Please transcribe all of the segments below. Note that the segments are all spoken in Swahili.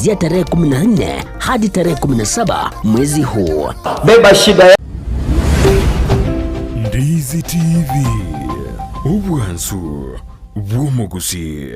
kuanzia tarehe 14 hadi tarehe 17 mwezi huu. Beba shida. Ndizi TV. Ubwansu bw'omugusi.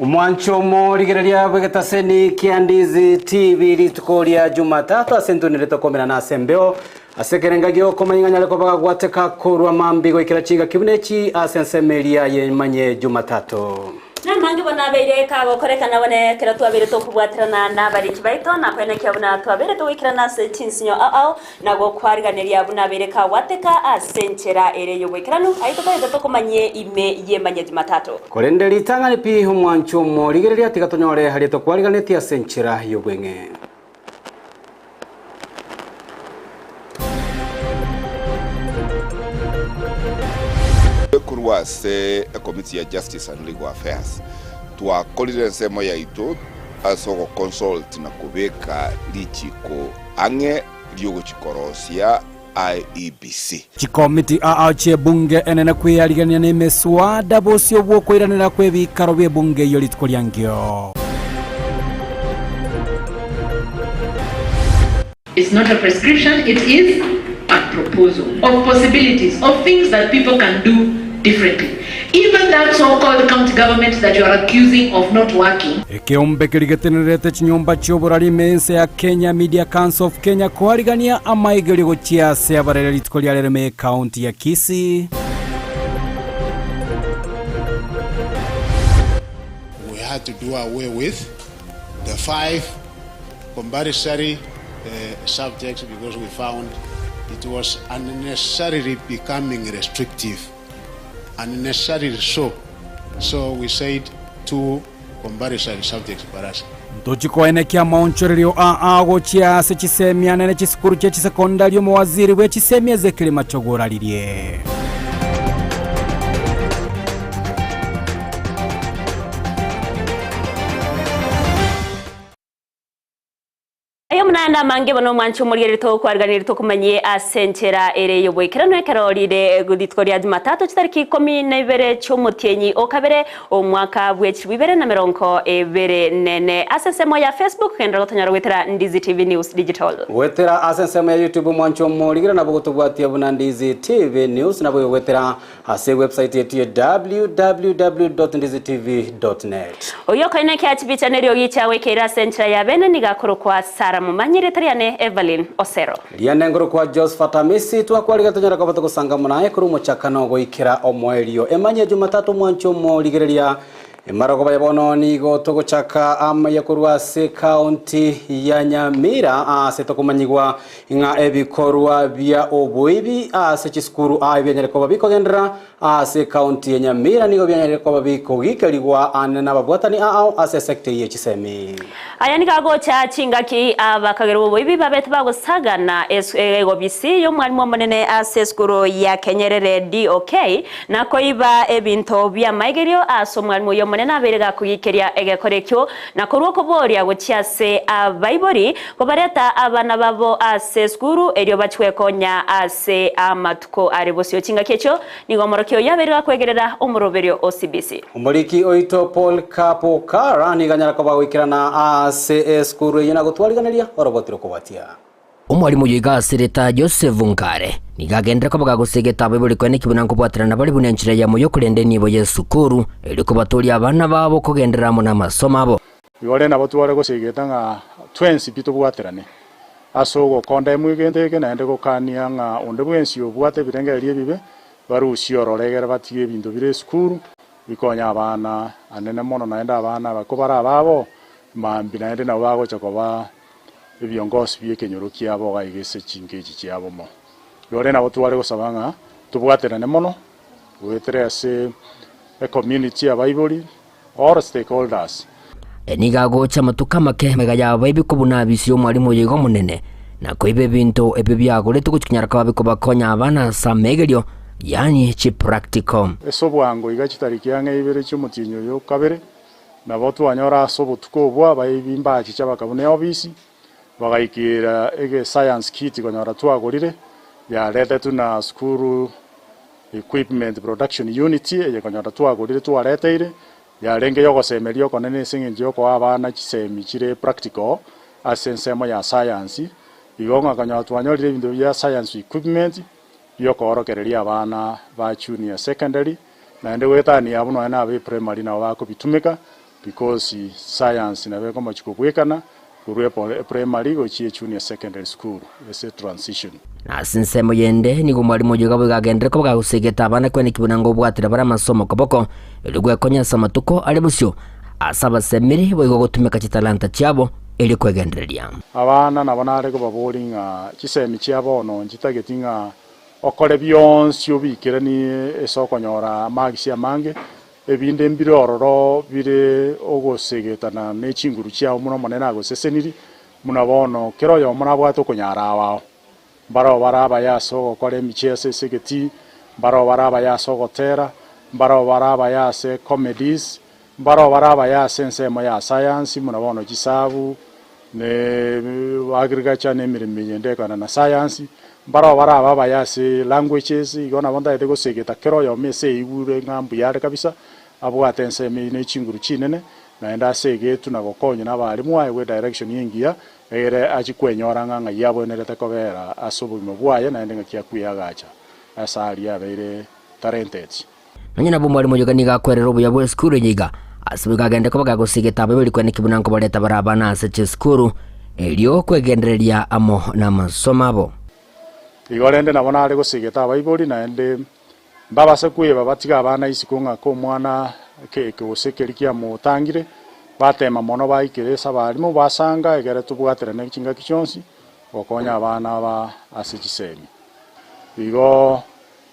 Mwanchomo ligereria bwegetaseni kia Ndizi TV litukoria Jumatatu asentuni komena na sembeo asekerengagio komanyanya kobaga gwateka kurwa mambi gwikira chinga kibunechi asensemeria Emanyie Jumatatu. Na mangi bona beire ka gokoreka nabone kera twabere to kubwatirana na bari kibaito na kwene kyabuna twabere to wikirana setinsinyo ao na go kwariganeria buna bere ka wateka asenchera ere yo wikiranu aito ka to komanye ime Emanyie Jumatatu korenderi tangani pi humwancho mo ligereria tikatonyore hali to kwariganetia asenchera yo bwenge was a committee of justice and legal affairs to a college moya ito aso consult na kubeka lichiko ange lyogo chikorosia IEBC chikomiti aache bunge enena kwiyarigania ne meswada bosio bwo kwiranira kwebikaro bye bunge yo litkolyangyo. It's not a prescription, it is a proposal of possibilities, of things that people can do differently. Even that so-called county government that you are accusing of not working. Ekeombe kirigetenerete chinyomba chyoborari mense ya Kenya Media Council of Kenya kwarigania amaigeri gochia se abarere litkolyarere me county ya Kisii. We had to do away with the 5 compulsory subjects because we found it was unnecessarily becoming restrictive. Unnecessarily so we said 2 compulsory subjects for us. Ndochikoene kia maonchorerio aago chia se chisemia nene chisikuru chia chisekondario mawaziri we chisemia zekili machogora lirie. Mwana mange bono mwancho muri to kwarganira to kumanye asenchera ere yo bwekirano ekarorire guditkoria Jumatatu chitariki 12 cy'umutyenyi okabere omwaka bw'echi 2024 asesemo ya Facebook kenda rotonyaro wetera Ndizi TV News Digital wetera asesemo ya YouTube mwancho muri na bugutubwatia buna Ndizi TV News na bwo wetera ase website yetu www.ndizitv.net oyo kaine kya chibichane ryo gichawe kera senchera ya bene nigakoro kwa Sara Momanyi retariane Eveylene Osero liane ngoro kwa Josphat Amisi twakwariga tonyara kwa batoko sanga munaye kuri muchakano goikira omwelio Emanyie Jumatatu mwancho mo ligereria Maroko bayabono ni gotogo chaka yakurwa se county ya Nyamira setokumanyigwa nga ebikorwa bya obuibi se chiskuru byanyareko babikogendera se county ya Nyamira nigo byanyareko babikogikerigwa anana babwatani ase sector ye chisemi aya ni kago cha chingaki abakagero obuibi babete bagosagana ego bisi yo mwalimu monene ase skuru ya Kenyerere DOK nako iba ebinto bya maigerio aso mwalimu yo monene aberega kugikeria egekorekyo nakorwo koboria gochiase abaibori kobareta abana babo ase skuru erio bachwekonya ase amatuko aribosio chinga kecho nigomorokyo yaberega kwegerera umuroberio OCBC umuriki oito Paul Kapokara niganyara kobagwikirana ase skuru yina gutwariganeria orobotiro kubatia umwalimu yiga sireta Joseph Ngare nigagendera ko bagagusegeta abaibori kwene kibuna nkubwatirana bali bunenchire ya moyo kurende nibo yesukuru eri kubatoria abana babo kugenderamo na masomo abo yore nabo tuware gusegeta nga twensi pito bwatirane asogo konde mwigendeke naende gukania nga onde bwensi obwate birengerie bibe barusio roregera batie bintu bire skuru bikonya abana anene mono naenda abana bakobara babo mambi naende na bago chakoba ebiongozi byekenyorokia abo gaigese chingeji cyabo mo yore nabo tuware gusabanga tubwaterane mono weterese a community abaibori or stakeholders enigago chamatuka make megaya abayibi kubuna bisyo mwalimu yigo munene nako ibe bintu ebe byagorete gukinyara ka babiko bakonya abana samegerio yani chi practical esobwango igachitariki yange ibere cyumutinyo yo kabere nabo twanyora sobutuko bwa abayibi mbachi cyabakabune obisi bagaikira ege science kit konyora twagorire ya leta tuna skuru equipment production unit ye konyora twagorire twareteire ya renge yo gosemerio konene singinjo ko abana chisemi chire practical asensemo ya science igonga kanyora twanyorire bintu bya science equipment yo korokereria abana ba junior secondary na ende wetani abuno na be primary na bako bitumika because science na be ko machikubwekana primary go chie junior secondary school ese transition na sinsemo yende ni mwalimu yiga bwagendera ko bwagusegeta abana kwene kibuna ngo bwatira bara masomo koboko eligwe konya samatuko alibusyo asaba semiri boigo gutumika chitalanta cyabo eli kwegendereria abana nabonare ko baboringa chisemi cyabo no njitagetinga okore byonsi obikira ni esokonyora magisi amange ebinde mbirororo bire ogosegetana nechinguru cyao muno monena goseseniri munabono kero yo munabwato kunyara wao baro baraba yaso gokore michese segeti baro baraba yaso gotera baro baraba yase comedies baro baraba yase nsemo ya science munabono gisabu ne agriculture ne mirimiye ndekana na science baro baraba yase languages igona bonda ete gosegeta kero yo mese igure ngambu yare kabisa abwatense ne chinguru chinene naenda segetu na gokonya nabarimu aye direction yingia ere achikwenyora nga yabo nerete kobera asubu mubwaye naende ngakia kuyagacha asali abere talented nanyina bo mwalimu yiga niga kwerera obuya bwa skuru yiga asibiga gende ko bagagusigeta ababiri kwene kibuna ngo bareta barabana ase skuru elio kwegendereria amo na masomo abo igorende nabona ari gusigeta abaibori naende babase kuyeba batiga abana isikunga ko mwana ke gusekerikia mutangire batema mono baikiresa barimu basanga egere tubwaterane kinga kichonsi okonya abana ba asichisemi igo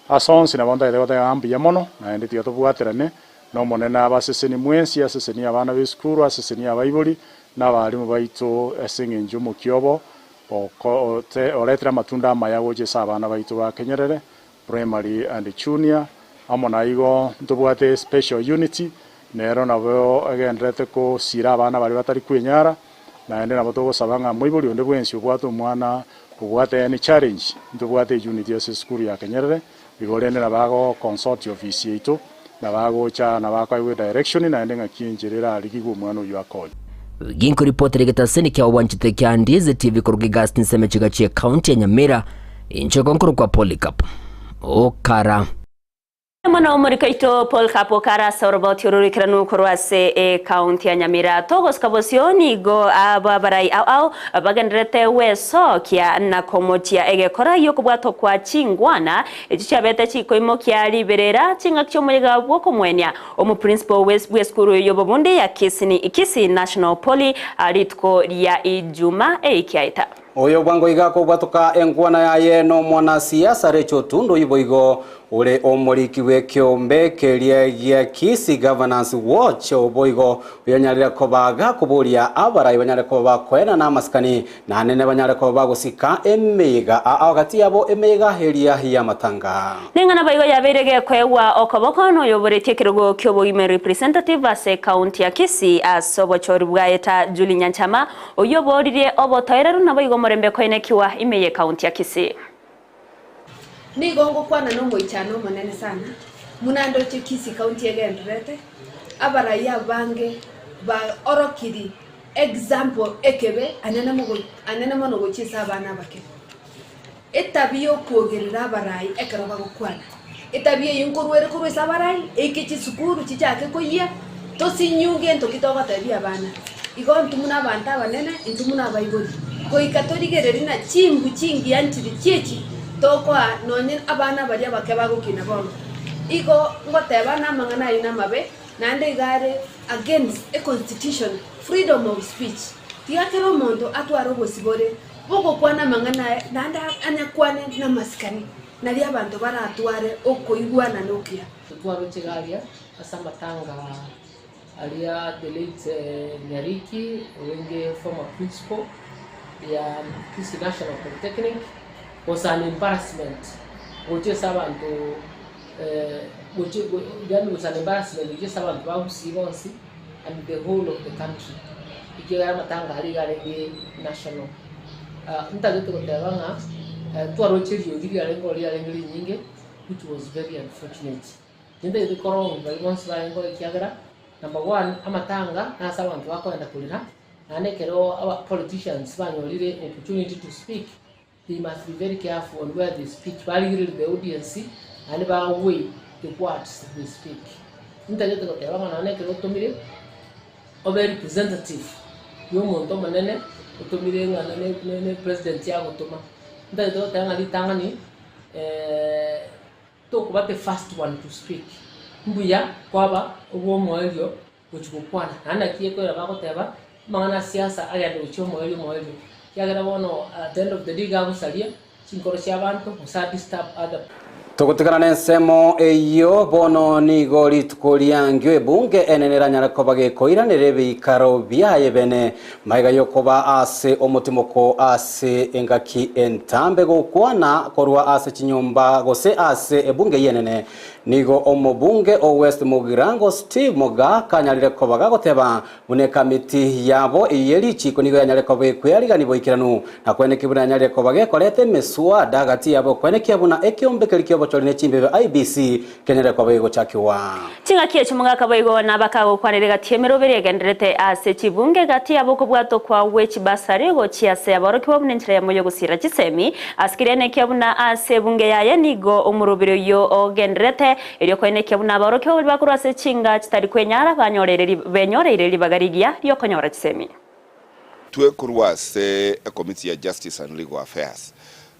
asonsi na bonda ide ambi yamono naende tiyo tubwaterane no monena abaseseni mwensi aseseni abana b'eskuru aseseni abaibori n'abarimu baito esengenjo mu kyobo oletra matunda mayago je sabana baito ba Kenyerere primary and junior amona igo tubwate special unity nero nabo agendrete ko sira abana bari batari kwenyara naende nabo to sabanga mwibuli onde bwensi ubwato mwana ubwate ni challenge tubwate unity ase school ya Kenyerere igorende nabago consult office yeito nabago cha nabako iwe direction naende ngakinjirira aligigo mwana uyu akonya ginko reporter getaseni kya wanchite kya Ndizi TV kurugigas nsemechiga chie county ya Nyamira incho konkuru kwa Polycarp Okara Mwana umurika ito Paul Kapokara soroboti ururikira nukorwase county ya Nyamira togos kabosioni go ababarai au bagendrete weso kia na komotia egekora yokubwato kwa chingwana echichabete chikoimo kia liberera chinga kyomoyega bwoko mwenya omu principal weskuru yobobundi ya Kisii National Poly alitko ya Ijuma eikiaita oyo bwango igako bwatoka engwana yaye no mwana siasa Recho Tundo iboigo ule omoriki wekiombe kelia ya Kisii Governance Watch oboigo yonyalira kobaga kuburia abarai banyare koba kwena na maskani na nene banyare koba gusika emega agati yabo emega heria ya matanga ningana baigo yabirege kwewa okoboko no yoboretie kirogo kyobo ime representative ase county ya Kisii asobochori bwaeta Julie Nyanchama oyoborire obotoereru na baigo morembe koinekiwa ime ye county ya Kisii ni gongo kwana no moichano manene sana munando Kisii county egendrete abaraya bange ba orokiri example ekebe anene mono gochisa abana bake etabiyo kuogerera abarai ekeroba gukwana etabiyo yunkurwere kurwesa abarai ekichi sukuru chichake koyia tosinyuge ntokitoga tabia abana igo ntumuna abantu abanene ntumuna abaigori goikatorigererina chimbu chingi antiri chechi toko nonye abana bari abake bagukina bono igo ngoteba na mangana ina mabe nande gare against a constitution freedom of speech tiakero mondo atwaro bosibore boko kwana mangana nanda anyakwane na maskani nali abantu baratware okoigwana nokia twaro chigaria asamba tanga alia the late Nyariki wenge former principal ya Kisii National Polytechnic was an embarrassment. Which is about to was an embarrassment. Which is about to and the whole of the country. Ikiwa matanga hali gari national. Ntageto kutawanga tuarocheri yogiri alengo nyinge, which was very unfortunate. Ninde the korong balance baengo ikiagara. Number one, amatanga na sabantu wako enda kulira. Ane kero our politicians banyolire opportunity to speak. They must be very careful on where they speak, value the audience and about way the words they speak. Ntageto kutawanga na ane kero tomire obe representative yo monto manene otomire ngana ne president ya gotoma. Ntageto kutawanga litanga ni talk about the first one to speak. Mbuya kwaba uwo moelio uchukukwana nanda kieko ya bako teba mangana siasa agende ucho moelio yagera bono at the end of the day gabu salia chinkoroshya abantu musa disturb other tugutikana nensemo eyo bono ni goli tukuliangyo ebunge enenera nyarako bagekoira nerebe ikaro byaye bene maiga yokoba ase omutimoko ase engaki entambe gokwana korwa ase chinyumba gose ase ebunge yenene nigo omobunge o West Mugirango Steve Moga kanyalire kobaga goteba mune kamiti yabo iyeli chiko nigo yanyale kobe kwaliga nibo ikiranu na kwene kibuna nyalire kobage kolete mesua dagati yabo kwene kiabuna ekiombe kelikyo bochorine chimbe IBC kenyere kobe go chakiwa chinga kie chimunga kaboigo na bakago kwanire gatiemero beregenderete ase chibunge gati yabo kubwato kwa wechi basare go chiase aboroki wabunenchira ya moyo gusira chisemi askirene kiabuna ase bunge yaye nigo omurubiro yo ogenderete elio kwene kiabuna aboroki bakuru ase chinga chitari kwenyara benyorere libagarigia lyo konyora chisemi twe kurwa se a committee ya justice and legal affairs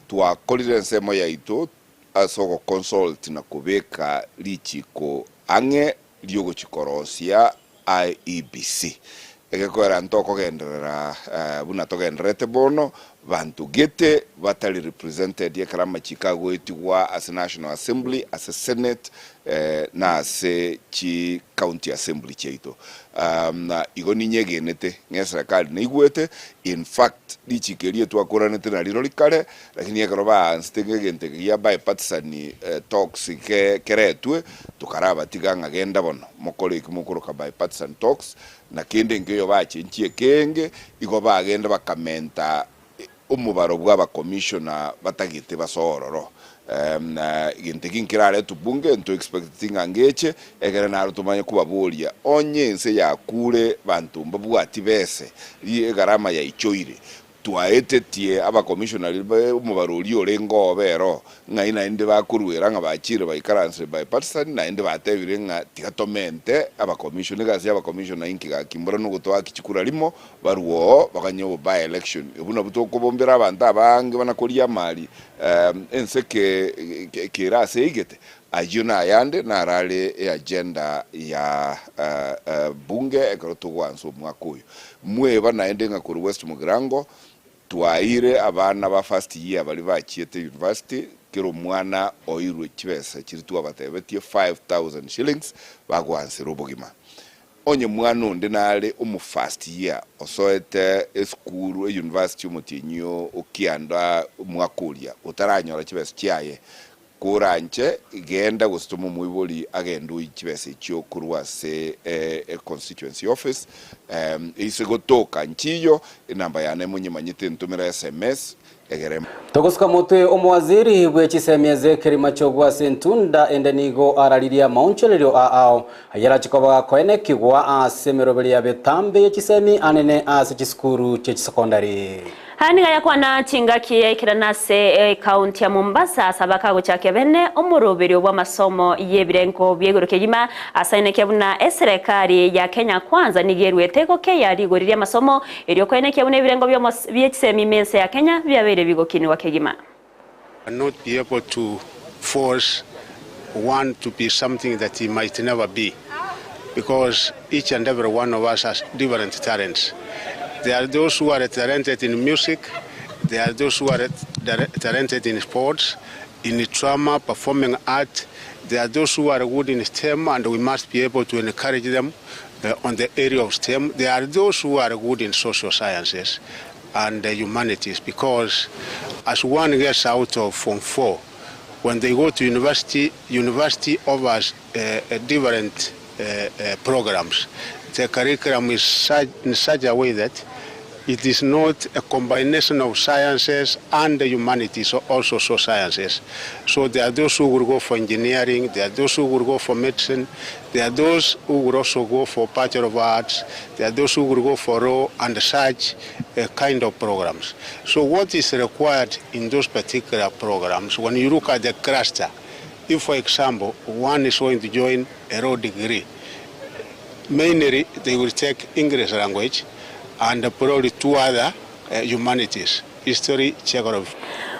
twa kolidence moya ito asoko consult na kubeka lichiko ange lyogo chikorosia IEBC egekwera ntoko gendera buna togendrete bono bantu gete batali represented yekarama Chicago etiwa as National Assembly as a Senate na as chi County Assembly cheito na igoni nyegenete ngeserikali na igwete in fact lichikelie twakoranete na liro likale lakini yakaroba anstengegente ya bipartisan talks keretwe tukaraba tiganga genda bono mokole ikimukuru ka bipartisan talks na kende ngeyo bache nchie kenge igo bagenda bakamenta umubaro bw'aba commissioner batagite basororo gintekin kirare tubunge nto expecting angeche egera na rutumanye kubabulia onye nse yakure bantu mbabwati bese li garama ya ichoire twaetetie aba commissioner umubaruri orengo bero ngaina inde bakurwera nga bachire baikaranse by partisan na inde batebire nga tigatomente aba commissioner gasi aba commissioner inkiga kimbora no gutwa kichikura limo baruo bakanyo by election ubuna butoko bombera abantu abange banakoria mali enseke kirase igete ajuna yande na rale agenda ya bunge ekrotugwanso mwakuyo mwe banaende nga kuri West Mugirango twaire abana ba first year bali bachiete university kiro mwana oirwe kibesa kiri tuabatebetie 5000 shillings bagwanse robogima onye mwana onde nale umu first year osoete school university umutinyo okianda mwakulia utaranyora kibesa kiaye kuranche igenda gusituma muiboli agenda ikibese cyo kurwase constituency office isigotoka nchiyo inamba yane munyimanyite ntumira SMS egerema togoska mutwe omwaziri bwekisemyeze kerima chogwa sentunda endenigo araliria mauncherero ao ayara chikoba koene kigwa asemerobeli ya betambe yekisemi anene ase chiskuru chekisecondary Haniga yakwana chingakie kiranase county ya Mombasa sabaka gochake bene omurubiri wa masomo yebirenko byegurukegima asaine kebuna serikali ya Kenya kwanza nigerweteko ke yari goriria masomo eriyo kwene kebuna ebirengo byekisemi mense ya Kenya byabere bigokini wa kegima. Not be able to force one to be something that he might never be, because each and every one of us has different talents. There are those who are talented in music, there are those who are talented in sports, in drama, performing art. There are those who are good in STEM, and we must be able to encourage them on the area of STEM. There are those who are good in social sciences and humanities, because as one gets out of Form 4, when they go to university offers different programs. The curriculum is in such a way that it is not a combination of sciences and the humanities, also social sciences. So there are those who will go for engineering, there are those who will go for medicine, there are those who will also go for Bachelor of Arts, there are those who will go for law and such kind of programs. So what is required in those particular programs, when you look at the cluster, if for example one is going to join a law degree, mainly they will take English language and probably two other humanities, history, geography.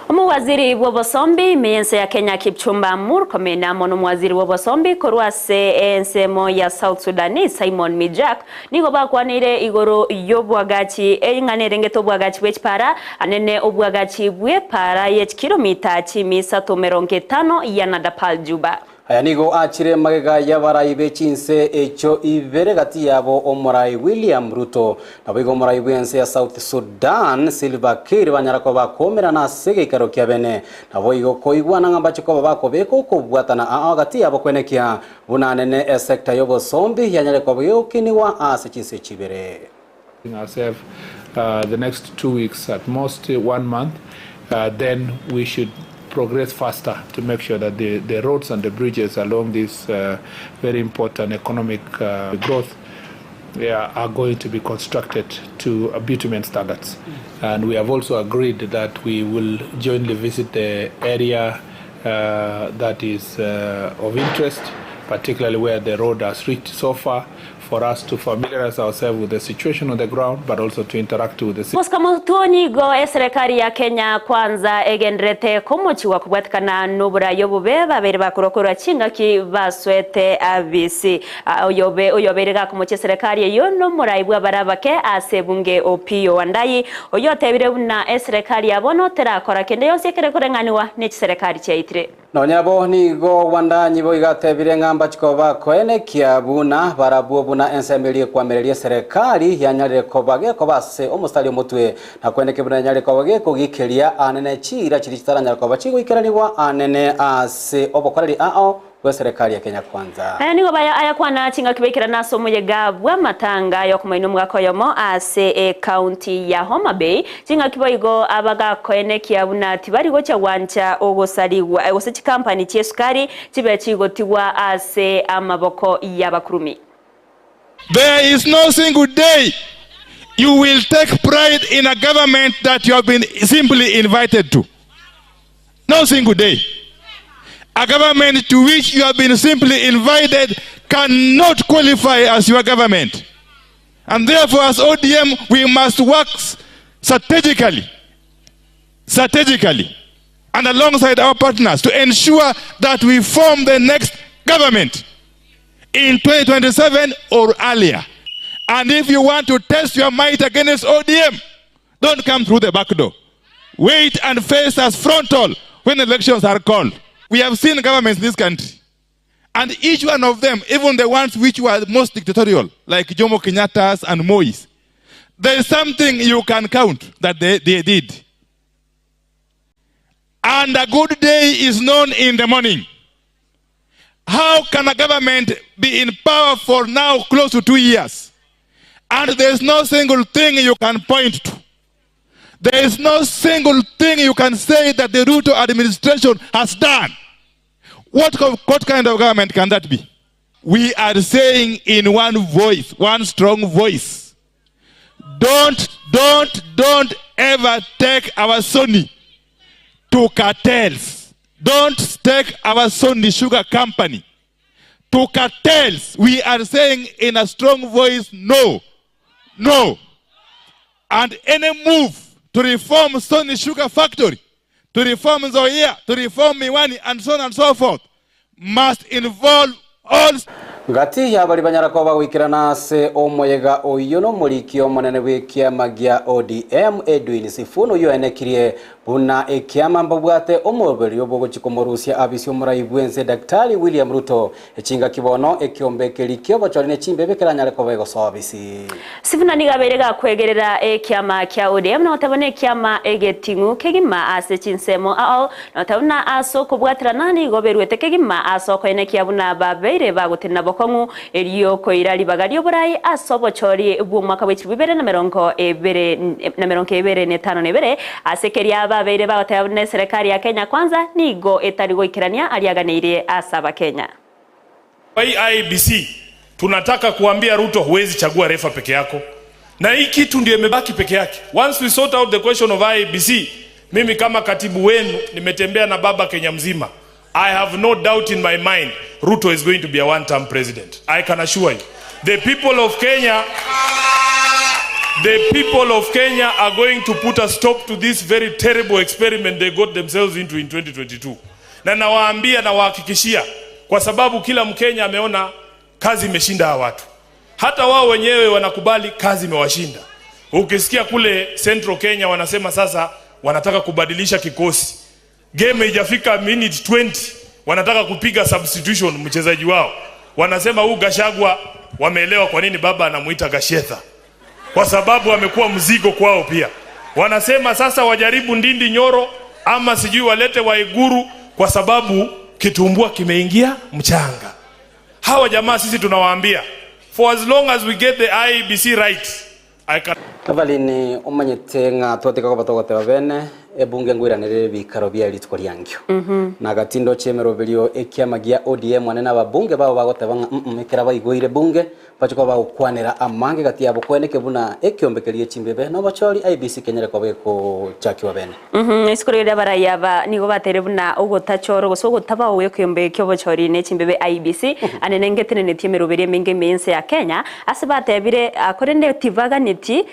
Mwaziri w'obosombi mense ya Kenya Kipchumba Murkomen na mwaziri w'obosombi korwase ensemo ya South Sudan Simon Mijak nigo bakwanire igoro yobwagachi enganerengeto bwagachi wechpara anene obwagachi bwepara yekilomita 350 ya Nadapal Juba. Aya nigo achire magega y'abarayi bechinse echo ibere gati yabo omurai William Ruto nabigo omurai bwense ya South Sudan Silva Kiir banyarako bakomera na sege ikaro kya bene nabo igo koigwana ngambachiko bako beko kubwatana agati yabo kwenekia bunanene sector y'obosombi yanyareko bwokiniwa asichinse chibere. Ourselves the next 2 weeks, at most 1 month, then we should progress faster to make sure that the roads and the bridges along this very important economic growth are going to be constructed to bitumen standards. And we have also agreed that we will jointly visit the area that is of interest, particularly where the road has reached so far, for us to familiarize ourselves with the situation on the ground, but also to interact with the city. Moskamutuoni go serikali ya Kenya kwanza egendrete komochi wa kubwatikana nubura yobube babere bakurokora chinga ki baswete abisi oyoberega komochi serikali yono muraibwa barabake asebunge opio wandayi oyotebire na serikali yabono terakora kende yose kere kurenganiwa ne serikali chaitire. Nonyabo nigo wandanyi bo igatebire ngamba chikoba koene kiabuna barabuo buna ensembelie kwamerelie serikali yanyarire kobage kobase omustali omutwe na kwene kibuna nyarire kobage kugikeria anene chira chiritaranya kobachi guikeraniwa anene ase obokoreri ao kwa serikali ya Kenya kwanza. Aya nigo baya ayakwana chinga kibekira naso muyega bwa matanga yo kumaino mwakoyomo ase county ya Homa Bay chinga kiboigo abaga koene kiabuna tibari gocha wancha ogosaliwa osechi company chesukari tibe chigotiwa ase amaboko y'abakurumi. There is no single day you will take pride in a government that you have been simply invited to. No single day. A government to which you have been simply invited cannot qualify as your government. And therefore, as ODM, we must work strategically, and alongside our partners to ensure that we form the next government in 2027 or earlier. And if you want to test your might against ODM, don't come through the back door. Wait and face us frontal when elections are called. We have seen governments in this country, and each one of them, even the ones which were most dictatorial, like Jomo Kenyatta's and Moi's, there is something you can count that they did. And a good day is known in the morning. How can a government be in power for now close to 2 years, and there is no single thing you can point to? There is no single thing you can say that the Ruto administration has done. What kind of government can that be? We are saying in one voice, one strong voice, don't ever take our Sony to cartels. Don't take our Sony Sugar Company to cartels. We are saying in a strong voice, no. And any move to reform Sony Sugar Factory, to reform Zoya, to reform Miwani, and so on and so forth, must involve all. Gati ya bari banyara kwa wikirana se omoyega oyono morikio monene wikiama gia ODM Eveylene Sifuna yo enekirie buna ekiama mbabwate omoberi obogo chikomorusia abisio muraibwense Daktari William Ruto echinga kibono ekiombekeri kyobo chorine chimbebekera nyare kwa bego sobisi Sifuna nigaberega kwegerera ekiama kya ODM no tabone ekiama egetingu kegima ase chinsemo ao no tabona aso kubwatira nani goberwete kegima aso ko enekia buna babeire bagutina bokongu eriyo ko irali bagari oburai asobo chori bwo mwaka w'ibibere na merongo ebere netano nebere asekeria babeire bagotabone serikali ya Kenya kwanza nigo etari goikirania aliaganirie asaba Kenya. IBC tunataka kuambia Ruto huwezi chagua refa peke yako. Na hii kitu ndio imebaki peke yake. Once we sort out the question of IBC, mimi kama katibu wenu nimetembea na baba Kenya mzima. I have no doubt in my mind Ruto is going to be a one-term president. I can assure you. The people of Kenya are going to put a stop to this very terrible experiment they got themselves into in 2022. Na nawaambia na wahakikishia kwa sababu kila Mkenya ameona kazi imeshinda hawa watu. Hata wao wenyewe wanakubali kazi imewashinda. Ukisikia kule Central Kenya wanasema sasa wanataka kubadilisha kikosi. Game haijafika minute 20 wanataka kupiga substitution mchezaji wao. Wanasema huu Gashagwa wameelewa kwa nini baba anamuita Gashetha. Kwa sababu amekuwa mzigo kwao pia. Wanasema sasa wajaribu Ndindi Nyoro ama sijui walete Waiguru kwa sababu kitumbua kimeingia mchanga. Hawa jamaa sisi tunawaambia for as long as we get the IBC right Eveylene umanyete nga twateka ko batogote babene ebunge ngwiranire bikaro bya litko lyangyo na gatindo chemero belio ekiama gia ODM ane na babunge babo bagoteba mekera bayigoire bunge pachiko bagukwanira amange gati yabo kweneke buna ekiombekerie chimbebe no bachori IBC kenyere kwa beko chaki wabene isikorera barayaba nigo batere buna ugotachoro gosogo taba uyo kiombe kyo bachori ne chimbebe IBC anene ngetene ne tiemero berie menge mense ya Kenya asibate bire akorende tivaga neti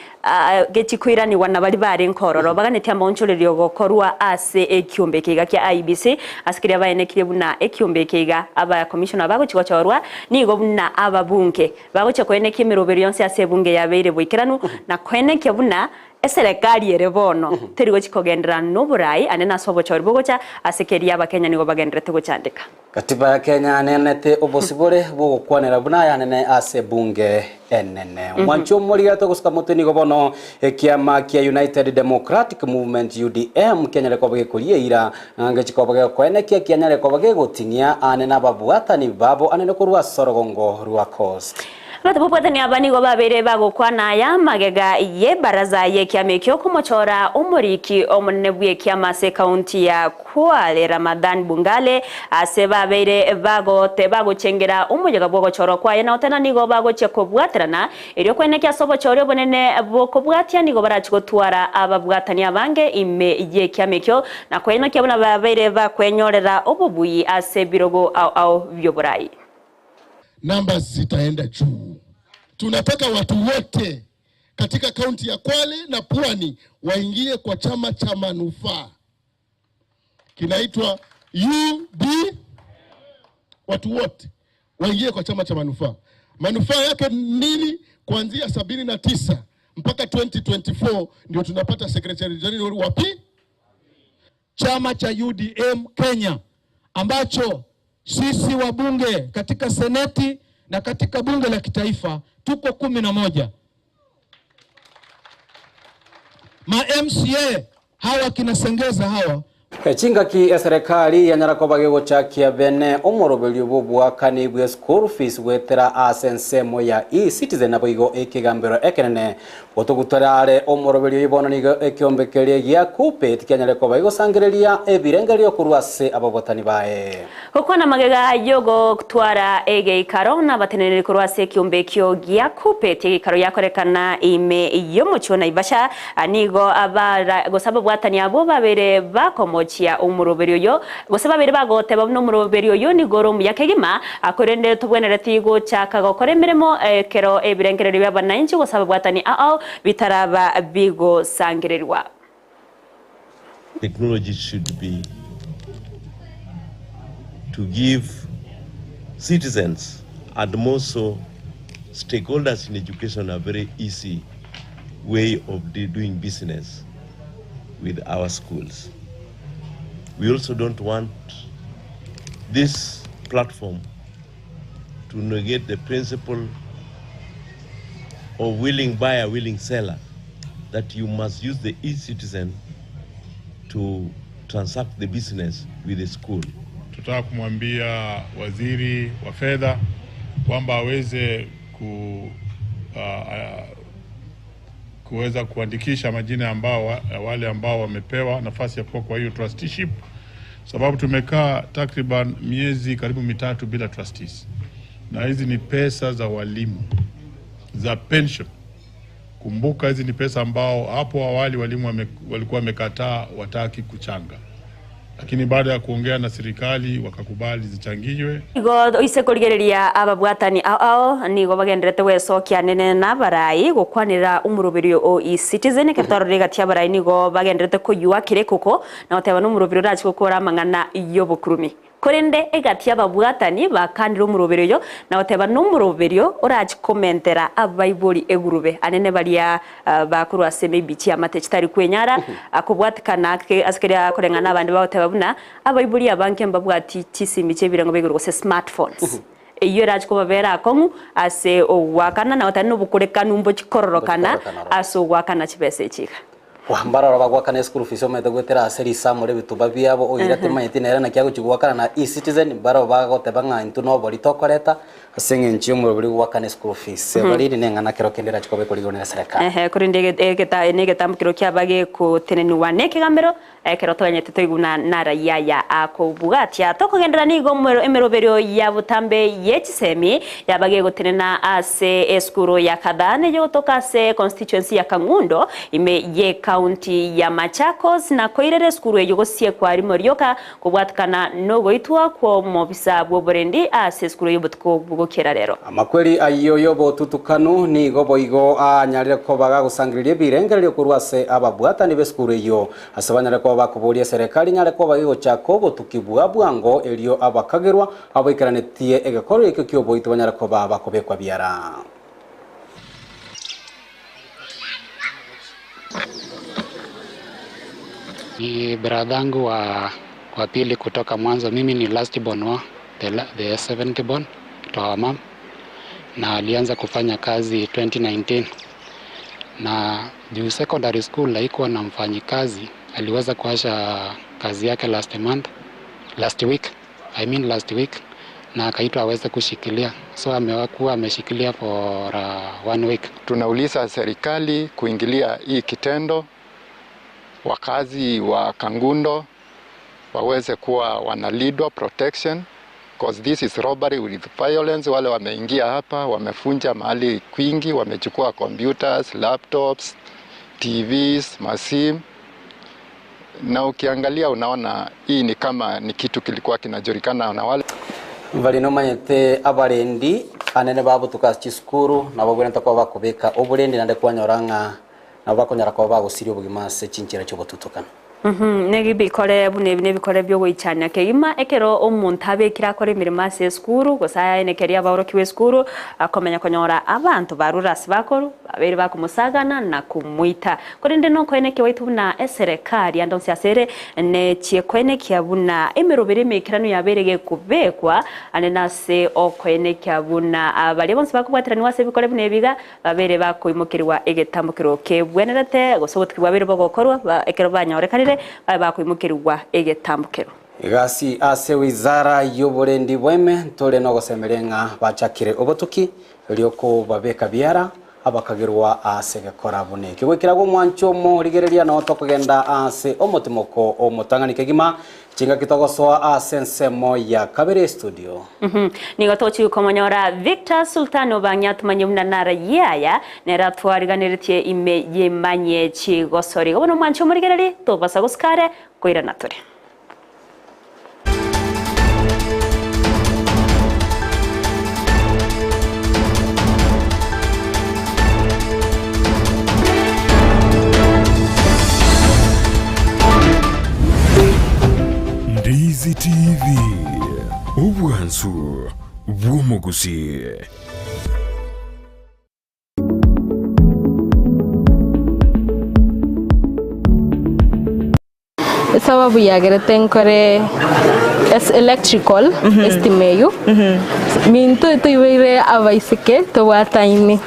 gechikwirani wana bali bare nkororo baganeti amoncholerio gokorwa ase ekiombe kiga kya IBC asikiria baenekire buna ekiombe kiga aba commissioner bago chikochorwa nigo buna ababunge bago chekoeneke mirobero yonse ase bunge yabeire bwikiranu na koeneke buna eserikali erebono terigo chikogendera no burai anena sobo chorbogocha asikeria abakenya nigo bagendrete gochandika katiba ya Kenya nenete obosibore bwo kwanera buna yanene ase bunge enene mwancho muriga to gusika muteni gobono ekiama kia United Democratic Movement UDM Kenya leko bagekurie ira ngechiko bagekone kia Kenya leko bagegotinia anena babwatani babo anene kurwa sorogongo rwa coast Batubupwatani abani go babere bagukwana ya magega ye baraza ye kiamekyo kumuchora umuriki omunene bwe kiamase county ya Kwale Ramadan Bungale ase babere bagote baguchengera umujega bwo gochoro kwaye na otena nigo bagoche kubwaterana iryo kwene kya sobo choryo bonene bwo kubwatya nigo barachigotwara ababwatani abange ime ye kiamekyo na kwene kyabona babere bakwenyorera obubuyi ase birogo au byoborai. Namba zitaenda juu. Tunataka watu wote katika kaunti ya Kwale na Pwani waingie kwa chama cha manufaa. Kinaitwa UD. Watu wote waingie kwa chama cha manufaa. Manufaa yake nini? Kuanzia 79 mpaka 2024 ndio tunapata secretary general wapi? Chama cha UDM Kenya ambacho sisi wabunge katika seneti na katika bunge la kitaifa tuko 11. Ma MCA hawa kinasengeza hawa Chinga ki serikali ya Nyarako bagegochakia bene omorobelio bobwa kanibwe school fees wetera asensemo ya e-citizen aboigo ekigambero ekenene otogutarare omorobelio ibona nigo ekiombekerie gya kupe tikanyareko bago sangereria ebirengerio kurwase ababotani bae Hukwana magega yogo kutwara ege karona batenere kurwase kiombekio gya kupe tikaro yakorekana ime yomocho na ibasha anigo abara gosaba bwatani abo babere bakomo chia umuroberio yo gosaba bere bagote babno umuroberio yo ni goromu yakegima akorende tubwenere tigo chaka gokore miremo kero ebirengerero by'abananchi gosaba bwatani bitaraba bigo sangererwa. Technology should be to give citizens and also stakeholders in education a very easy way of doing business with our schools. We also don't want this platform to negate the principle of willing buyer, willing seller, that you must use the e-citizen to transact the business with the school. Tutaka kumwambia waziri wa fedha kwamba aweze kuweza kuandikisha majina ambao wale ambao wamepewa nafasi ya kuwa kwa hiyo trusteeship, sababu tumekaa takriban miezi karibu 3 bila trustees, na hizi ni pesa za walimu za pension. Kumbuka hizi ni pesa ambao hapo awali walimu walikuwa wamekataa wataki kuchanga, lakini baada ya kuongea na serikali wakakubali zichangiwe. Igo ise kurigereria ababwatani nigo bagenderete wesokia nene na barai gukwanira umuroberio o e-citizen kertororega tia barai nigo bagenderete kuyua kirekuko na oteba n'umuroberio rachi gukora mangana yobukurumi korende egatia babwatani bakandira umuroberio na oteba n'umuroberio orachi commentera abaibori egurube anene baria bakuru aseme bichi amatechitari kwenyara akubwatikana askeria korengana abandi baoteba buna abaibori abanke mbabwati tisimiche birango beguru se smartphones iyo rachi ko babera kongu ase owakana na otani obukurekana umbo chikororokana aso wakana chibese chika wambara bagwakana school fees omete gwetera serisa muri bituba byabo oyirate mayiti nere na kyago chigwakana na e-citizen baro bagote banga into no bori tokoreta asenge nchi omuri gwakana school fees bari nengana kero kendera chikobe kuligona serikali kurinde egeta mukiro kyabage ko tenenwa nekigambero kero tonyete toiguna nara yaya akubugatia tokogendera nigo emeroberio ya butambe yechisemi yabage gotenena ase eskuro ya kadane yo tokase constituency ya Kangundo ime ye county ya Machakos na koirere skuru yogosie kwa rimorioka kubwatkana nogo itwa kwa mobisa bwoborendi ase skuru yobutko bugokera rero amakweli ayo yobo tutukanu ni gobo igo anyarire ko baga gusangirire birengerero kurwase ababwatani beskuru yo asabanyare ko bakuburia serikali nyare ko bagigo chako botukibwa bwango elio abakagerwa aboikaranetie egakoro ekyo kyobo itwanyare ko bakobekwa biara Ni bradangu wa pili kutoka mwanzo. Mimi ni last born wa the 70 born kutoka mama, na alianza kufanya kazi 2019 na juu secondary school haikuwa na mfanyikazi, aliweza kuacha kazi yake last week na akaitwa aweze kushikilia, so amekuwa ameshikilia for 1 week. Tunauliza serikali kuingilia hii kitendo, wakazi wa Kangundo waweze kuwa wanalindwa protection, because this is robbery with violence. Wale wameingia hapa wamefunja mahali kwingi, wamechukua computers, laptops, TVs, masimu, na ukiangalia unaona hii ni kama ni kitu kilikuwa kinajulikana na wale Valino manyete abarendi anene babu tukachikuru na bagwenta kwa bakubeka oburendi nande kwanyoranga na bakonyara kwa bagusiri obugima se chinchira cyo bututukana. Negi bikore bune bikore byo goichanya keima ekero omuntu abekira kore mirima se skuru gosaya enekeria baorokiwe skuru akomenya konyora abantu barurasi bakoro babere bakumusagana na kumuita kore ndeno koeneke waitu na serikali andonsi asere ne chiekwene kiabuna emerobere mekirano yaberege kubekwa anena se okoeneke abuna abali bonse bakubwatirani wase bikore bune biga babere bakoimukirwa egetambukiro kebwenerete gosobotirwa babere bogokorwa ekero banyorekanire bakwimukirwa egetambukiro. Gusii ase wizara y'uburendi bweme tole no gosemerenga bachakire obotuki ryoko babeka biara abakagirwa ase gekora bune kigwikiragwo mwancho mo rigereria no tokugenda ase omotimoko omutanganike gima chinga kitogosoa ase nsemo ya kabere studio. Nigo tochi ukomonyora Victor Sultan obanyatmanye munanara yaya nera twariganiritie ime Emanyie chigosori gono mwancho mo rigereri to basa guskare koira natore. Ndizi TV, obwansu bw'omugusii. Sababu yagerete nkore electrical estimeyo minto toiwere abaisike to wataini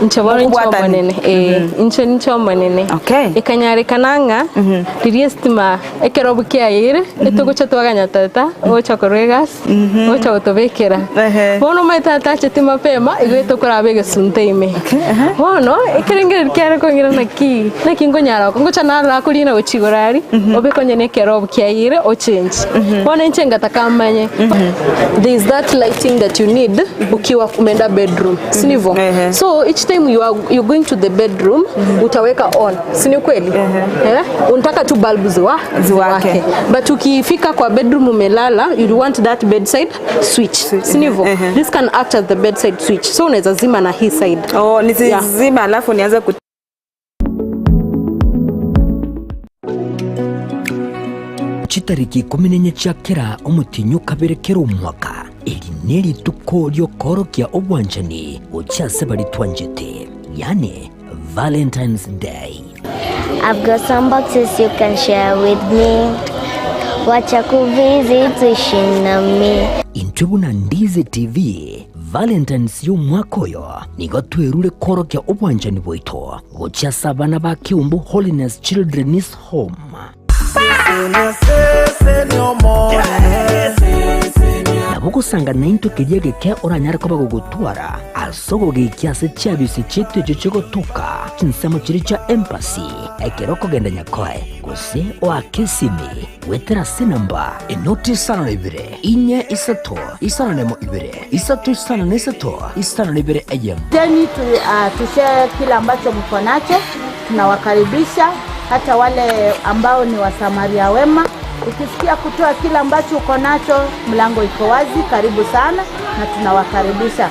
nchabora nchomanene nchomanene ikanyare kananga diri estima ekerobuke ayire etogocha twaganya tata ocha koregas ocha otobekera bono maitata chetima pema igweto korabege sunteime bono ekerengere kyare kongira naki ngonyara ngocha nara kulina ochigorari obekonye kerobuke ayire o change bono nchenga takamanye there is that lighting that you need ukiwa kumenda bedroom sinivo so each time you're going to the bedroom utaweka on sini kweli unataka tu bulbs ziwake but ukifika kwa bedroom umelala you want that bedside switch sinivo this can act as the bedside switch so unaweza zima na hii side nizima alafu nianze Chitariki 14 cyakera umutinyu kaberekera umwaka iri neri tuko ryo korokia obwanjani ucyase bari twanjete yani Valentine's Day. I've got some boxes you can share with me. Wacha kuvisit ushinami. Intubu na Ndizi TV Valentine's y'umwaka oyo nigo twerure korokia obwanjani bwito ucyasa abana ba Kiumbu Holiness Children's Home. Nabugusanga nainto kidiege ke oranyara ko bagugutwara asogo gikyase cyabise cyitwe cyo gotuka kinsamo kiri cha embassy ekeroko genda nyakoe gose wa Kisii wetera sinamba enoti sana ibire inye isato isana nemo ibire isato isana nesato isana ibire ejem teni tushare kila ambacho mko nacho tunawakaribisha hata wale ambao ni wasamaria wema. Ukisikia kutoa kila ambacho uko nacho, mlango iko wazi, karibu sana na tunawakaribisha.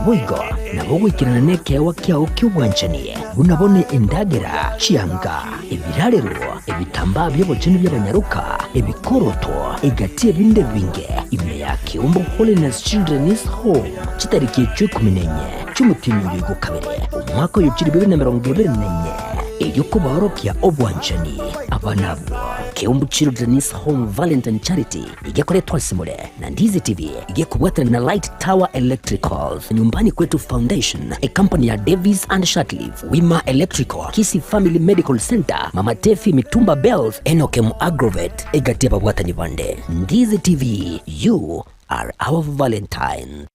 Wigo nabo wikirana neke wakyao ky'ubwanchani unabone endagera chianga ebirarero ebitamba by'obukene by'abanyaruka ebikoroto egati ebinde binge ime ya Kiumbu Holiness Children's Home chitariki 14 cy'umutinyu go kabere umwaka w'ibiciro 2024 eyuko barokia obwanchani abanabo Keumbu Children's Home Valentine Charity igekoretwa simule na Ndizi TV igekubwatana na Light Tower Electricals, Nyumbani Kwetu Foundation, a company ya Davis and Shatliff, Wima Electrical, Kisii Family Medical Center, Mama Tefi Mitumba Bells, Enokem Agrovet, egatia babwata nyivande. Ndizi TV, you are our Valentine.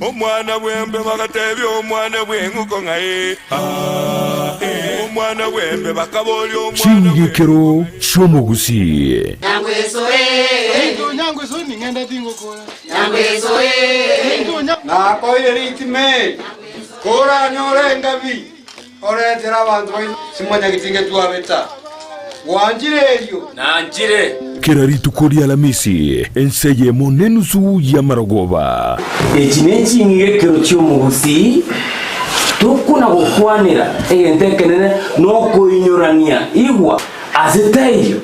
Omwana wembe bagatebi omwana bwenguko ngaye omwana wembe bakaboli omwana Chingekero Gusii. Nyangweso ni ngenda tingo kola. Nyangweso na koile ritime. Kora nyore ngabi. Oretera abantu simanya kitinge tuabeta. Wanjireyo. Nanjire. Keraritu kori Amisi enseye monenusu ya marogoba. Echinenchi ngekero Gusii. Tukuna gukwanira egentekenene no kuinyurania igwa aziteyo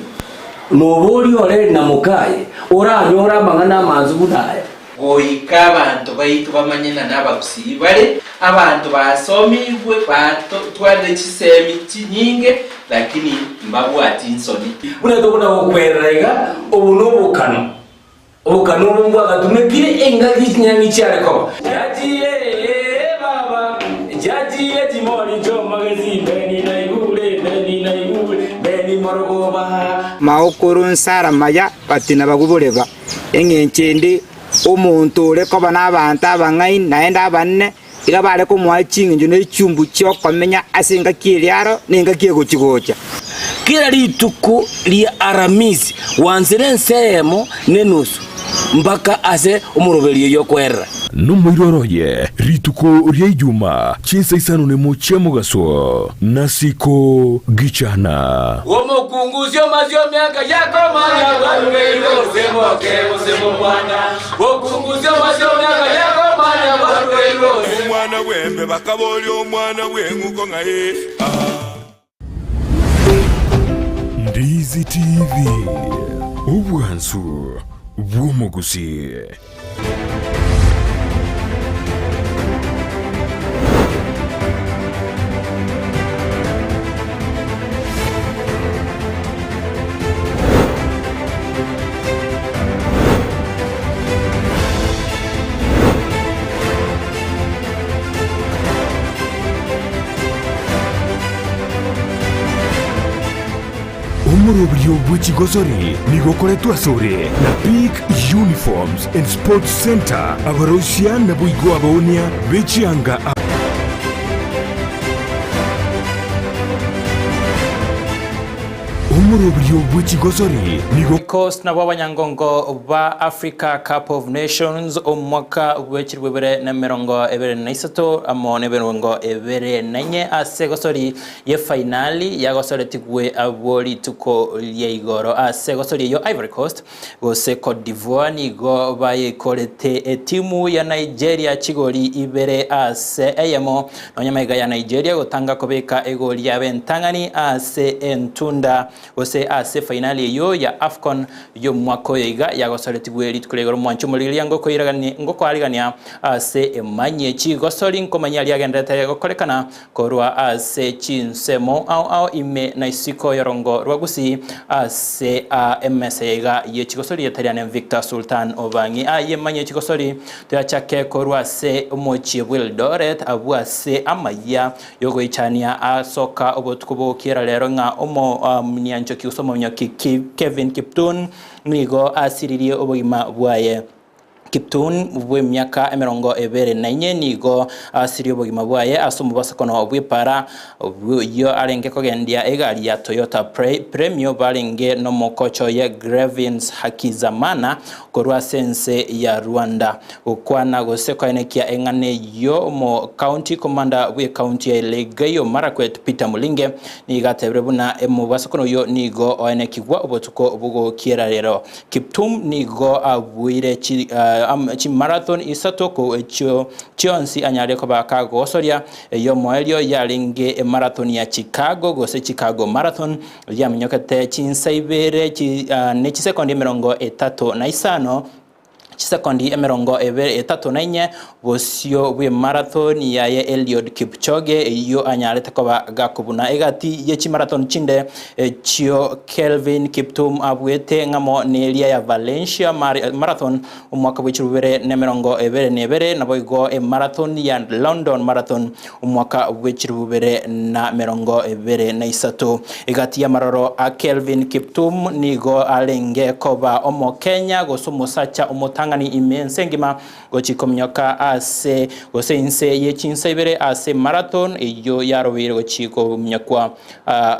nobori ore na mukaye oranyora bangana manzu budaya goika abantu baitu bamanyena n'abagusii bale abantu basomibwe batwale chisemi chinyinge lakini mbabwati insoni unatokuna okwerega obunobukano obukano bwo agatumekire engagi kinyangi cyareko yagiye baba yagiye timoni jo magazine beni na igule beni marogoba maokoro nsara maya patina bagubuleba engenchende omuntu ureko bana abantu abangai naenda banne iga bare ko mwachinga njo n'echumbu cyo komenya asenga kiriaro ninga kiegochigocha kila rituko lia Aramisi wanzire nsemo nenusu mpaka ase umurobelio yokwera Numwiroroye rituko ria Ijuma chinsa isano ne mochemo gaso nasiko gichana Omukunguzyo mazyo myaka yako manya barwero semo mwana Okunguzyo mazyo myaka yako manya barwero omwana wembe bakaboli omwana bwenguko ngaye Ndizi TV Ubwansu Gusii. Umurobrio bw'ikigosori nigokoretwa sore na Peak Uniforms and Sports Center abaroshia na buigo abaonia bechianga umurobrio bw'ikigosori Coast na b'abanyangongo ba Africa Cup of Nations omwaka w'ekirwebere na mirongo ebere na isatu amone mirongo ebere nanye asegosori ye finali ya gosore tigwe aboli tuko yeigoro asegosori yo Ivory Coast gose Cote d'Ivoire nigo bayikorete timu ya Nigeria chigoli ibere ase eyemo nonyamaiga ya Nigeria gutanga kobeka egoli ya bentangani ase entunda gose ase finali yo ya AFCON yo mwako yiga yagosoretigwe litukulegoro mwancho mulilia ngoko iragani ngoko aligania ase Emanyie chigosori nkomanya aliagendete gokorekana korwa ase chinsemo au ime na isiko yorongo rwagusi ase MSA ye chigosori yatariane Victor Sultan Obangi Emanyie chigosori tuyachake korwa ase mochi Wildoret abu ase amaya yogo ichania asoka obotukubo kira lero nga omo mnyancho kiusomo nyoki Kevin Kiptun nigo asiririe obogima bwaye Kiptun bwe myaka emirongo ebere nanye nigo asiri obogima bwaye asumu basakono bwipara yo arenge kogendia egari ya Toyota Premio barenge no mokocho ya Grevins Hakizamana korwa sense ya Rwanda ukwana goseko enekia engane yo mo county commander we county ya Legeyo Marakwet Peter Mulinge nigatebrebuna emu basakono yo nigo oenekigwa obotuko obugo kiera rero Kiptum nigo abwire chi marathon isatoko chionsi anyare ko bakago osoria yo moelio yalinge marathon ya Chicago gose Chicago marathon ya mnyokete chinsaibere chi ne chisekondi mirongo etatu na isano chisekondi emerongo etatu na inye bosio bwe marathon yaye Eliud Kipchoge iyo anyarete koba gakubuna egati yechi marathon chinde chio Kelvin Kiptum abwete ngamo nelia ya Valencia marathon umwaka w'echirubere nemerongo nebere naboigo marathon ya London marathon umwaka w'echirubere na merongo na isatu egati ya maroro a Kelvin Kiptum nigo alenge koba omo Kenya gosumusacha umutangani imense ngima gochikomnyoka ase gose inse yechinsa ibere ase marathon iyo yarobire gochiko mnyakwa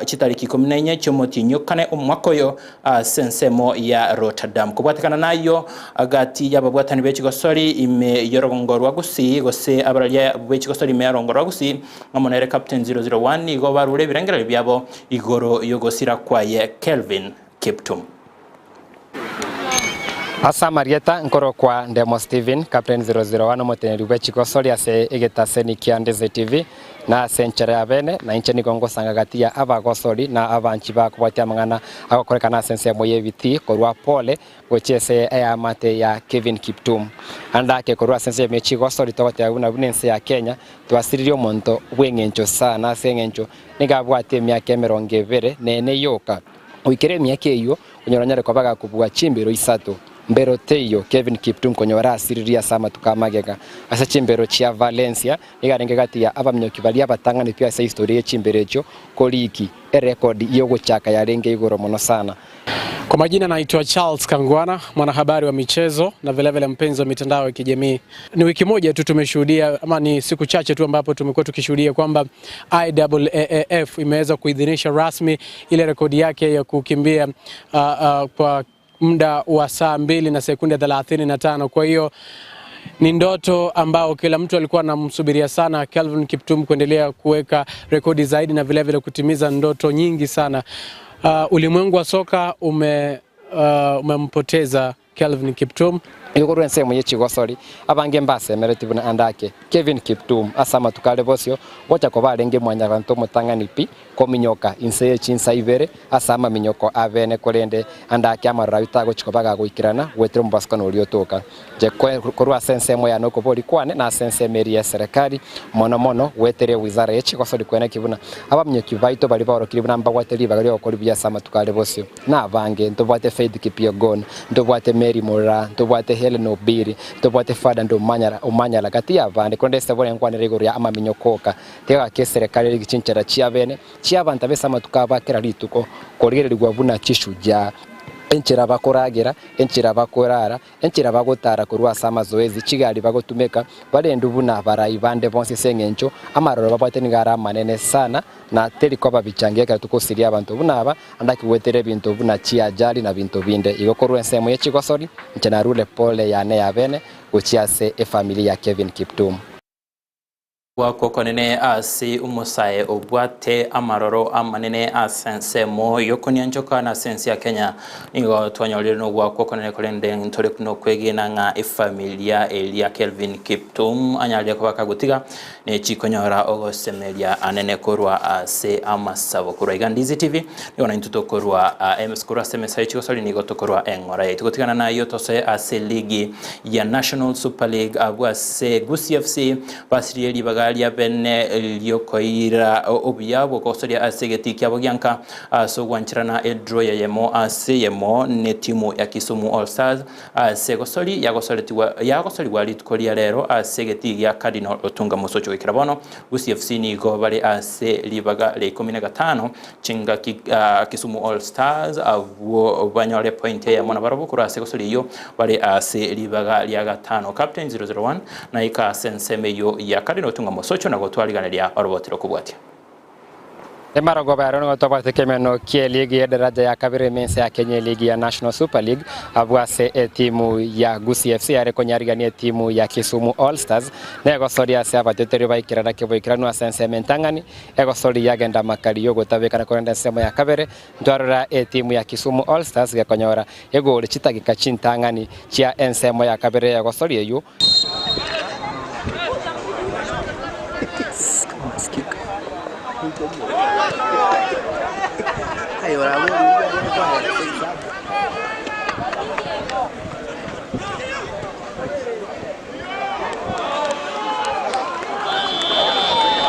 chitariki 14 cyomotinyukane umwakoyo sensemo ya Rotterdam kubwatekana nayo agati yababwatani bechigosori ime yorongorwa Gusii gose abaralya bechigosori ime yorongorwa Gusii ngamonere captain 001 igo barure birengera byabo igoro yogosira kwaye Kelvin Kiptum. Asa Marieta nkoro kwa Ndemo Steven Captain 001 moteneri bechigosori ase egetaseni kia Ndizi TV na senchere ya bene na inche nigongo sangagati ya abagosori na abanchi bakubwatia mangana agokorekana sense moye biti korwa pole gochese ya mate ya Kevin Kiptum andake korwa sense mechigosori togote una bunense ya Kenya twasiririo monto bwengencho sana sengencho nigabwate myake meronge bere nene yoka wikere myake iyo unyoranyare kwabaga kubwa chimbiro isato mbero teyo Kevin Kiptum konyora asiriria sama tukamagega asa chimbero chia Valencia igarenge gati ya abamnyoki balia batangani pia asa historia chimberecho koliki record yo gochaka yarenge igoro mono sana. Kwa majina naitwa Charles Kangwana, mwanahabari wa michezo na vilevile mpenzi wa mitandao ya kijamii. Ni wiki moja tu tumeshuhudia ama ni siku chache tu ambapo tumekuwa tukishuhudia kwamba IAAF imeweza kuidhinisha rasmi ile rekodi yake ya kukimbia kwa muda wa saa 2 na sekunde 35. Kwa hiyo ni ndoto ambao kila mtu alikuwa anamsubiria sana Kelvin Kiptum kuendelea kuweka rekodi zaidi na vilevile kutimiza ndoto nyingi sana. Ulimwengu wa soka umempoteza Kelvin Kiptum. Igoro nsemo yechigosori abange mbase meretibuna andake Kevin Kiptum asama tukale bosio bocha ko barenge mwanya bantu mutangani pi kominyoka inse chinsa ibere asama minyoko abene kolende andake amarra bitago chikobaga guikirana wetre mbasko no liotoka je korwa sensemo ya noko bori kwane na sensemeri ya serikali mono wetere wizara yechigosori kwene kibuna abamnyoki baito bali baro kiribuna mbagwateli bagali okori bya sama tukale bosio na bange ntobwate Faith Kipyegon ntobwate Mary Mora ntobwate Helen Obiri tobwate Fada ndo umanyala kati ya bande konde sebone nkwane regoro ya amaminyokoka tega ke serikali rigichinchara chia bene chia banta besama tukaba kera lituko koregererwa buna chishuja enchira bakoragira enchira bakorara enchira bagotara kurwa sama zoezi chigali bagotumeka balendu buna barayi bande bonse sengencho amaroro babwate ngara manene sana na teri kwa babichangieka tukosiria abantu bunaba andaki wetere bintu buna chia jali na bintu binde igokorwa ensemo yechigosori nchana rule pole yane ya bene uchiase familia ya Kevin Kiptum wako konene asi umusaye obwate amaroro amanene asensemo yokonia njoka na sensi ya Kenya nigo twanyolire no wako konene kolende ntore kuno kwegena nga familia elia Kelvin Kiptum anyalia kwa kagutiga ne chikonyora ogosemelia anene korwa ase amasabo kurwa Ndizi TV niona intuto korwa MS korwa semesa chikosoli nigo tokorwa engora yetugotigana na yotose ase ligi ya National Super League abwase Gusii FC basirieli bagali ya bene liokoira obiyabo kosoria asegeti kyabo gyanka so gwanchirana edro yemo ase yemo ne timu ya Kisumu All Stars segosori yagosori wali tukolia lero asegeti ya Cardinal Otunga Musocho ikirabono Gusii FC ni go bali ase libaga le 15 chinga Kisumu All Stars abo banyole point ya mona barabo kura segosori yo bali ase libaga lya 5 captain 001 na ika senseme yo ya Cardinal Otunga Socho na gotwaliganeria orobotero kubwatia Emarago bayarano gotobate kemeno kie ligi ya daraja ya kabiri mense ya Kenya ligi ya National Super League abwase timu ya Gusii FC yare konyarigania timu ya Kisumu All Stars nego sori ase abateteri baikirana kiboikirano asense mentangani ego sori yagenda makali yogo tabekana kwenda semo ya kabere ndwarora timu ya Kisumu All Stars yakonyora ego chitagika chintangani chia ensemo ya kabere ego sori eyo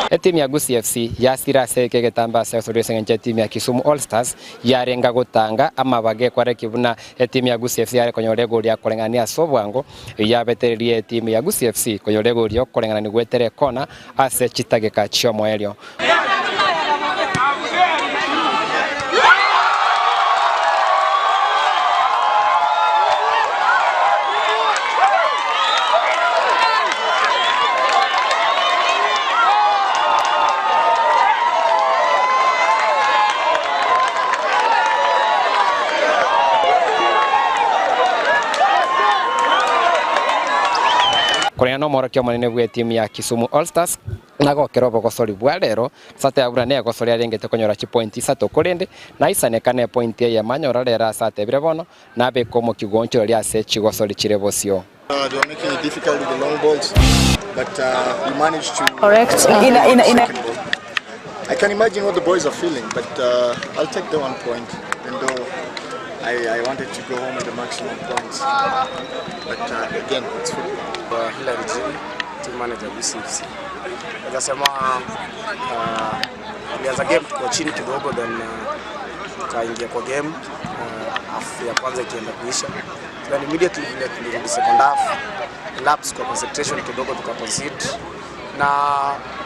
Timu ya Gusii FC yasira seke getamba Osero sengenje timu ya Kisumu All Stars yarenga gutanga ama bage kware kibuna timu ya Gusii FC yare konyore goli ya kurengania sobwango yabetererie timu ya Gusii FC konyore goli ya kurengana ni gwetere kona ase chitageka chio moelio. Korea no moro kyo manene bwe timu ya Kisumu All Stars nago kerobo gosori bwalero sate abura ne gosori arengete konyora chi point 3 kurende na isane kane point ya manyora rera sate birebono na be komo kigoncho ria se chi gosori chirebosio. They were making it difficult with the long balls, but we managed to correct I can imagine what the boys are feeling, but I'll take the 1 point, even though I wanted to go home with the maximum points. But again, it's football. Hilary team manager Gusii FC. Akasema tulianza game kwa chini kidogo, then kaingia kwa game ya kwanza ikienda kuisha. Then immediately tulirudi second half, lapse kwa concentration kidogo tukaconcede. Na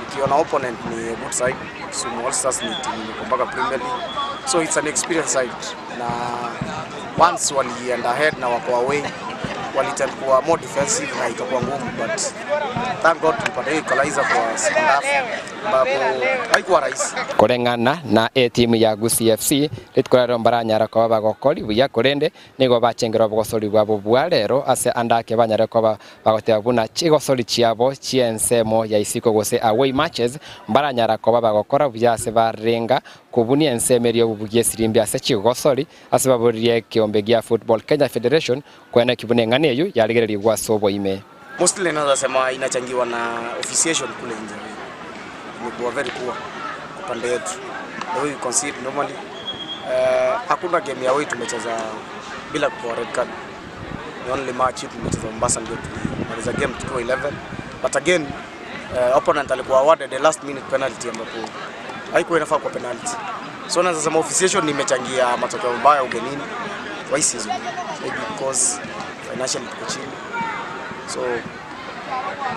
ukiona opponent ni good side, Kisumu All Stars ni timu mpaka Premier League. So it's an experience side. Na once wali ahead na wako away, walitakuwa more defensive na itakuwa ngumu, but thank God tulipata equalizer kwa second half ambapo haikuwa rahisi. Kurengana na timu ya Gusii FC litkorero mbaranyara kwa bagokori buya kurende nigo bachengero bogosori bwabo bwalero ase andake banyare kwa bagotea buna chigosori chiabo chiensemo ya isiko gose away matches mbaranyara kwa bagokora buya ase barenga kubuni ensemerio bubugie sirimbi ase chigosori ase baburie kiombe gia Football Kenya Federation kwena kibune nganeyo yaligereri gwa sobo ime. Mostly naweza sema inachangiwa na officiation kule nje. Imekuwa very poor kwa pande yetu. The way we concede normally hakuna game ya away tumecheza bila kwa red card. The only match tumecheza Mombasa ndio tulimaliza game tukiwa 11, but again opponent alikuwa awarded the last minute penalty ambapo haikuwa inafaa kwa penalty. So naweza sema officiation imechangia matokeo mabaya ugenini kwa hii season, maybe because financially tuko chini. So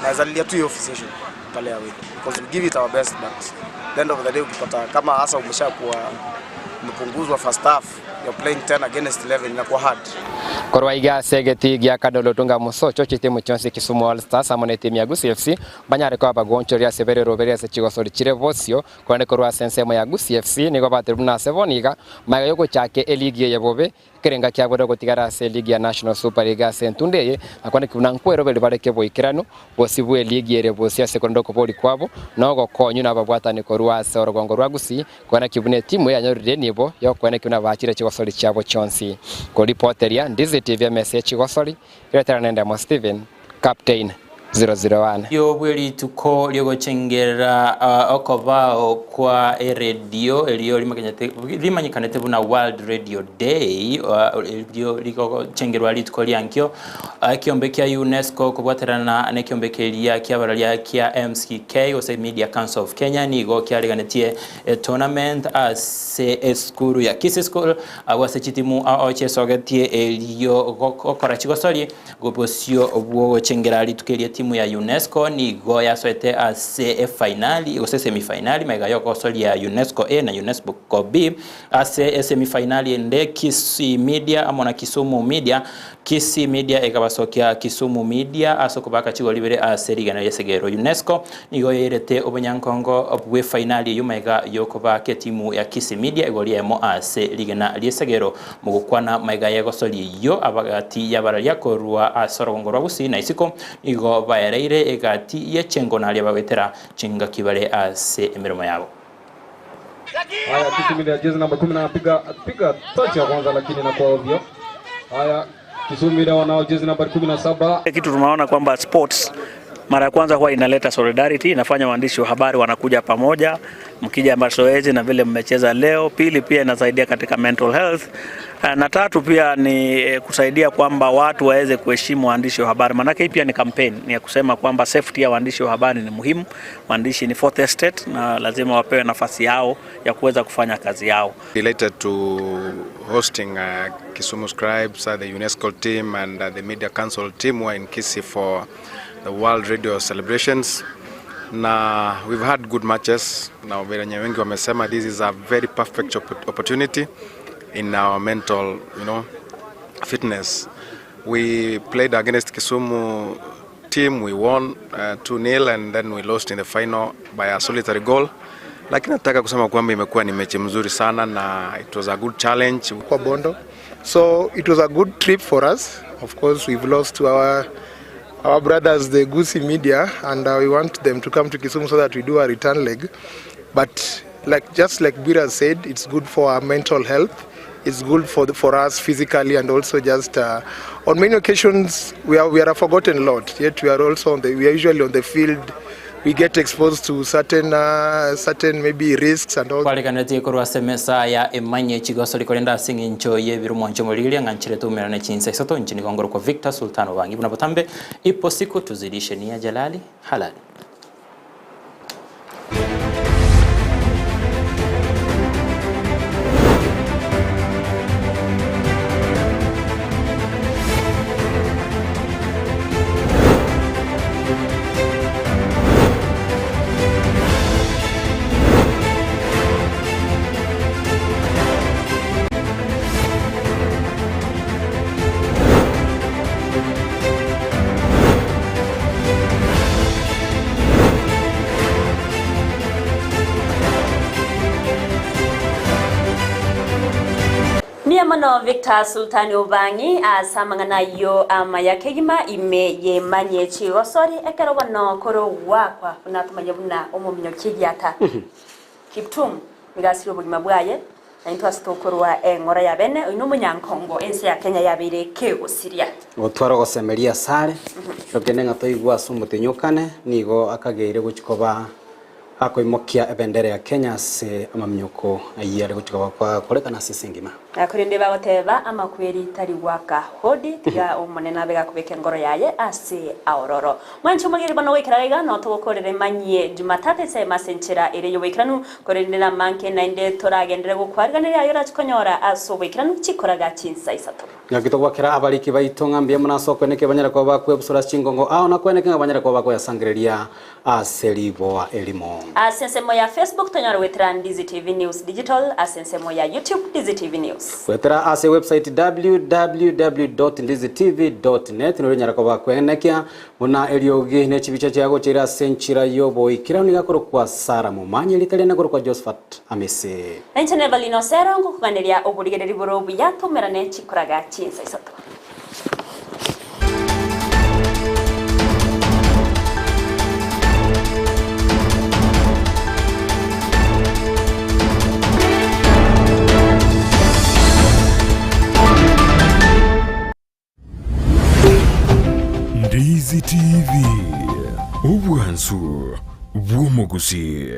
naweza lilia tu hiyo officiation pale away, because we give it our best, but the end of the day ukipata kama hasa umeshakuwa umepunguzwa first half, you're playing 10 against 11 inakuwa hard. Korwa iga segeti gya kadolo tunga musocho chitimu chonse Kisumu All Stars amone timu ya Gusii FC banyare kwa bagoncho ria severe roberia se chigosori chirebosio kwene korwa sensemo ya Gusii FC nigo batribuna sevoniga maga yoko chake eligi ya bobe kerenga kya bodo gotigara se ligi ya National Super League sentundeye akwane kuna nkwero bele bareke boikirano bosibwe ligi ere bosia sekondo ko boli kwabo nogo konyu na babwatani korwa se orogongo rwa Gusii kwana kibune timu ya nyorire nibo yo kwana kuna bachire chigosori chabo chonsi ko reporteria Ndizi TV message gosori return mo Steven captain 001 yo bweli tuko lyogo chengera okobao kwa radio elio limanyikanete buna World Radio Day elio liko chengerwa lituko lyankyo kiombe kya UNESCO kubwaterana ne kiombe kya kyabaralya kya MCK ose Media Council of Kenya nigo kyaleganetie tournament ase school ya Kisii school awase chitimu aochesogetie elio okora chigosori gobosio obwo chengera litukelie timu ya UNESCO ni goya soete ase finali ose semifinali mega yoko soli ya UNESCO A na UNESCO B ase semifinali ende Kisii Media amona Kisumu Media Kisii Media ekabasokia Kisumu Media asokubaka chigo libere ase ligana yesegero UNESCO nigo yerete obunyankongo bwe finali yumega yokoba ke timu ya Kisii Media egoliemo ase ligana yesegero mugukwana mega yego soli yo abagati yabaralya korwa asorongorwa Gusii na isiko nigo baereire egati yechengo nali abawetera chinga kibale ase emirimo yabo. Haya Kisii Media jezi namba 10 anapiga touch ya kwanza lakini na kwa ovyo. Haya Kisii Media wanao jezi namba 17. Kitu tunaona kwamba sports Mara ya kwanza huwa inaleta solidarity, inafanya waandishi wa habari wanakuja pamoja, mkija mazoezi na vile mmecheza leo. Pili, pia inasaidia katika mental health. Na tatu pia ni kusaidia kwamba watu waweze kuheshimu waandishi wa habari. Maanake hii pia ni campaign, ni ya kusema kwamba safety ya waandishi wa habari ni muhimu. Waandishi ni fourth estate na lazima wapewe nafasi yao ya kuweza kufanya kazi yao. Related to hosting Kisumu Scribes, the UNESCO team and the Media Council team were in Kisii for the World Radio celebrations. Na we've had good matches. Na wengi wamesema this is a very perfect opportunity in our mental, fitness. We played against Kisumu team, we won 2-0 and then we lost in the final by a solitary goal. Lakini nataka kusema kwamba imekuwa ni mechi mzuri sana na it was a good challenge kwa Bondo. So it was a good trip for us. Of course we've lost to our brothers the Gusii media and we want them to come to Kisumu so that we do a return leg. But just like Bira said, it's good for our mental health. It's good for us physically and also just on many occasions we are a forgotten lot. Yet we are usually on the field. We get exposed to certain maybe risks and all. Kwali kanati korwa semesa ya Emanyie chigoso likolenda singi ncho ye birumo ncho mulili nganchire tumerane chinsa soto nchini kongoro kwa Victor Sultano wangi buna botambe ipo siku tuzidishe nia jalali halali. Mano Victor Sultani Ubangi asamangana yo amayakegima ime ye Emanyie chigosori ekero bano koro wakwa unatumanya buna omuminyo kigyata Kiptum migasiro bugima bwaye naitwa stokorwa engora ya bene ino munyankongo ense ya Kenya yabire kegosiria otwaro gosemeria sare shokene ngatoigwa sumutinyukane nigo akageire guchikoba akoimokia ebendera ya Kenya se amamyuko ayare guchikoba kwa korekana sisingima akurinde bagoteba amakweri tari waka hodi tiga umunene abega kubeka ngoro yaye ase auroro mwanchu magiri bano wekiraga no tugokorere Emanyie Jumatatu se masenchera ere yo wekiranu korindira manke nainde toragendere gukwarganira ayo rachikonyora aso wekiranu chikoraga chinsa isato ngakito gwakira abariki baitonga mbia munasoko neke banyara kwa bakwe busura chingongo ao na kweneke banyara kwa bakwe yasangireria aseribo elimo asensemo ya Facebook tonyara wetra Ndizi TV News Digital asensemo ya YouTube Ndizi TV News wetera ase website www.ndizitv.net no nyara kwa kwenekia muna eliogi ne chibicha chago chira senchira yobo ikira ngakoro kwa Sara Momanyi litale na kwa Josphat Amisi Eveylene balino Osero ngukuganiria obuligeri borobu yatumerane chikoraga chinsa isoto Ndizi TV, ubwansu bw'omu Gusii.